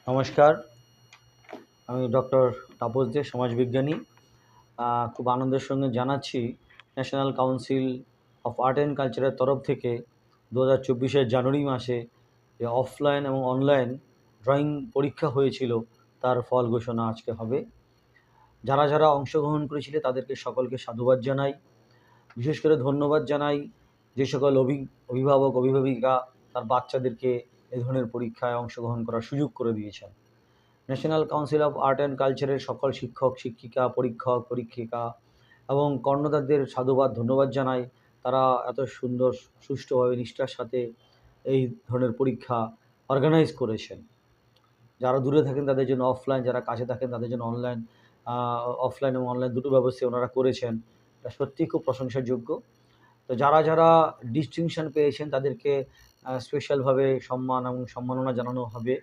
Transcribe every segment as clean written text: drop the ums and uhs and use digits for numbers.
নমস্কার, আমি ডক্টর তাপস দে, সমাজবিজ্ঞানী। খুব আনন্দের সঙ্গে জানাচ্ছি national council of art and কালচারের তরফ থেকে 2024 জানুয়ারি মাসে যে অফলাইন এবং অনলাইন ড্রয়িং পরীক্ষা হয়েছিল তার ফল ঘোষণা আজকে হবে। যারা যারা অংশগ্রহণ করেছিল তাদেরকে সকলকে সাধুবাদ জানাই। বিশেষ করে ধন্যবাদ জানাই যে সকল অভিভাবক অভিভাবিকা তার বাচ্চাদেরকে এ ধরনের পরীক্ষায় অংশগ্রহণ করার সুযোগ করে দিয়েছেন। National council of art and কালচারের সকল শিক্ষক শিক্ষিকা পরীক্ষক পরীক্ষিকা এবং কর্ণধারদের সাধুবাদ ধন্যবাদ জানাই। তারা এত সুন্দর সুষ্ঠুভাবে নিষ্ঠার সাথে এই ধরনের পরীক্ষা অর্গানাইজ করেছেন। যারা দূরে থাকেন তাদের জন্য অফলাইন, যারা কাছে থাকেন তাদের জন্য অনলাইন, অফলাইন এবং অনলাইন দুটো ব্যবস্থায় ওনারা করেছেন। এটা সত্যিই খুব প্রশংসার যোগ্য। তো যারা যারা ডিস্টিংশন পেয়েছেন তাদেরকে স্পেশালভাবে সম্মান এবং সম্মাননা জানানো হবে।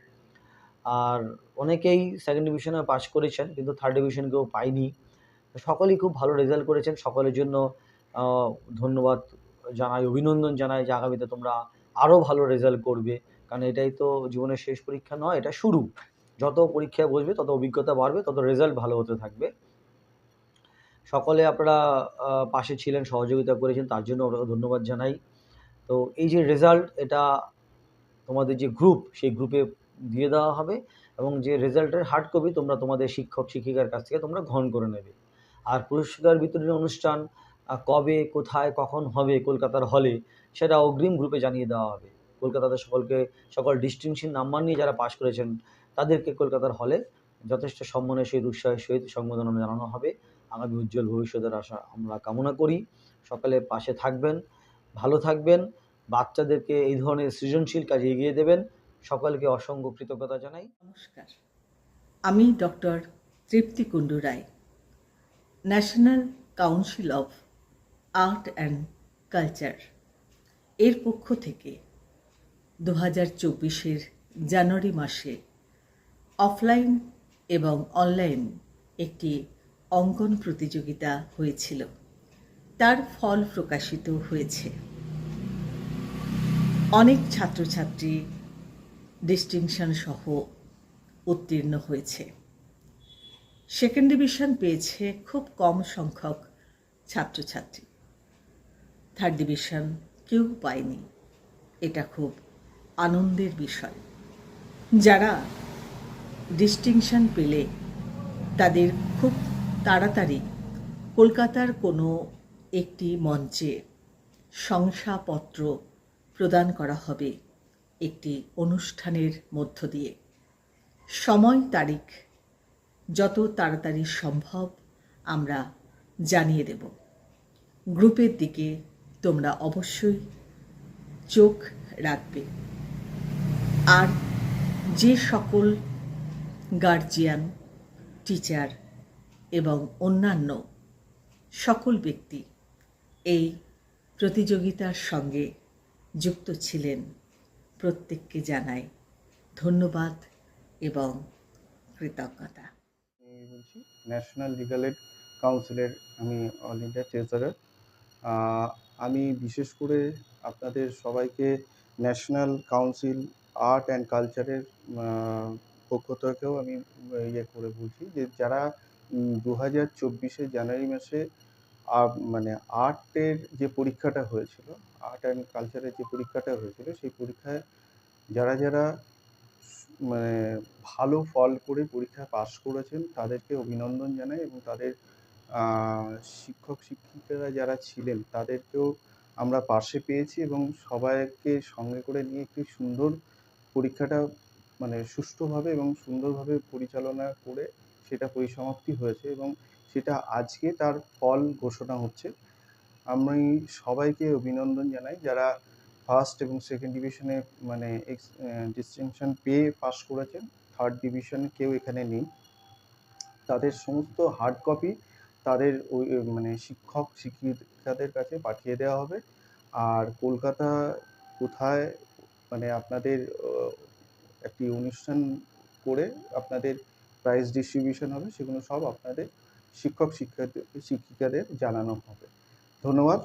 আর অনেকেই সেকেন্ড ডিভিশনে পাস করেছেন কিন্তু থার্ড ডিভিশন কেউ পায়নি। সকলেই খুব ভালো রেজাল্ট করেছেন। সকলের জন্য ধন্যবাদ জানাই, অভিনন্দন জানাই যে আগামীতে তোমরা আরও ভালো রেজাল্ট করবে। কারণ এটাই তো জীবনের শেষ পরীক্ষা নয়, এটা শুরু। যত পরীক্ষায় বসবে তত অভিজ্ঞতা বাড়বে, তত রেজাল্ট ভালো হতে থাকবে। সকলে আপনারা পাশে ছিলেন, সহযোগিতা করেছেন, তার জন্য আপনাকে ধন্যবাদ জানাই। তো এই যে রেজাল্ট, এটা তোমাদের যে গ্রুপ, সেই গ্রুপে দিয়ে দেওয়া হবে এবং যে রেজাল্টের হার্ড কপি তোমরা তোমাদের শিক্ষক শিক্ষিকার কাছ থেকে তোমরা গ্রহণ করে নেবে। আর পুরস্কার বিতরণী অনুষ্ঠান কবে, কোথায়, কখন হবে কলকাতার হলে, সেটা অগ্রিম গ্রুপে জানিয়ে দেওয়া হবে। কলকাতাতে সকল ডিস্টিংশন নাম্বার নিয়ে যারা পাশ করেছেন তাদেরকে কলকাতার হলে যথেষ্ট সম্মানের সহিত উৎসাহের সহিত সংবর্ধনা জানানো হবে। আগামী উজ্জ্বল ভবিষ্যতের আশা আমরা কামনা করি। সকালে পাশে থাকবেন, ভালো থাকবেন, বাচ্চাদেরকে এই ধরনের সৃজনশীল কাজে এগিয়ে দেবেন। সকলকে অসংখ্য কৃতজ্ঞতা জানাই। নমস্কার, আমি doctor Tripti Kundu Roy, national council of art and culture এর পক্ষ থেকে 2024 জানুয়ারি মাসে অফলাইন এবং অনলাইন একটি অঙ্কন প্রতিযোগিতা হয়েছিল। তার ফল প্রকাশিত হয়েছে। অনেক ছাত্রছাত্রী ডিস্টিংশন সহ উত্তীর্ণ হয়েছে। সেকেন্ড ডিভিশন পেয়েছে খুব কম সংখ্যক ছাত্রছাত্রী। থার্ড ডিভিশন কেউ পায়নি। এটা খুব আনন্দের বিষয়। যারা ডিস্টিংশন পেলে তাদের খুব তাড়াতাড়ি কলকাতার কোনো একটি মঞ্চে শংসাপত্র প্রদান করা হবে একটি অনুষ্ঠানের মধ্য দিয়ে। সময় তারিখ যত তাড়াতাড়ি সম্ভব আমরা জানিয়ে দেব। গ্রুপের দিকে তোমরা অবশ্যই চোখ রাখবে। আর যে সকল গার্জিয়ান, টিচার এবং অন্যান্য সকল ব্যক্তি এই প্রতিযোগিতার সঙ্গে যুক্ত ছিলেন, প্রত্যেককে জানাই ধন্যবাদ এবং কৃতজ্ঞতা। বলছি ন্যাশনাল লিগাল এড কাউন্সিলের আমি অল ইন্ডিয়া ট্রেজারার। আমি বিশেষ করে আপনাদের সবাইকে ন্যাশনাল কাউন্সিল আর্ট অ্যান্ড কালচারের পক্ষ থেকেও আমি ইয়ে করে বলছি যে যারা 2024 জানুয়ারি মাসে মানে আর্টের যে পরীক্ষাটা হয়েছিল, আর্ট অ্যান্ড কালচারের যে পরীক্ষাটা হয়েছিল, সেই পরীক্ষায় যারা যারা মানে ভালো ফল করে পরীক্ষায় পাশ করেছেন তাদেরকে অভিনন্দন জানাই এবং তাদের শিক্ষক শিক্ষিকারা যারা ছিলেন তাদেরকেও আমরা পাশে পেয়েছি এবং সবাইকে সঙ্গে করে নিয়ে একটি সুন্দর পরীক্ষাটা মানে সুষ্ঠুভাবে এবং সুন্দরভাবে পরিচালনা করে সেটা পরিসমাপ্তি হয়েছে এবং সেটা আজকে তার ফল ঘোষণা হচ্ছে। আমি সবাইকে অভিনন্দন জানাই যারা ফার্স্ট এবং সেকেন্ড ডিভিশনে মানে ডিস্টিংশন পেয়ে পাশ করেছেন। থার্ড ডিভিশনে কেউ এখানে নেই। তাদের সমস্ত হার্ড কপি তাদের ওই মানে শিক্ষক শিক্ষিকাদের কাছে পাঠিয়ে দেওয়া হবে। আর কলকাতা কোথায় মানে আপনাদের একটি অনুষ্ঠান করে আপনাদের প্রাইজ ডিস্ট্রিবিউশন হবে, সেগুলো সব আপনাদের শিক্ষক শিক্ষিকাদের জানানো হবে। ধন্যবাদ।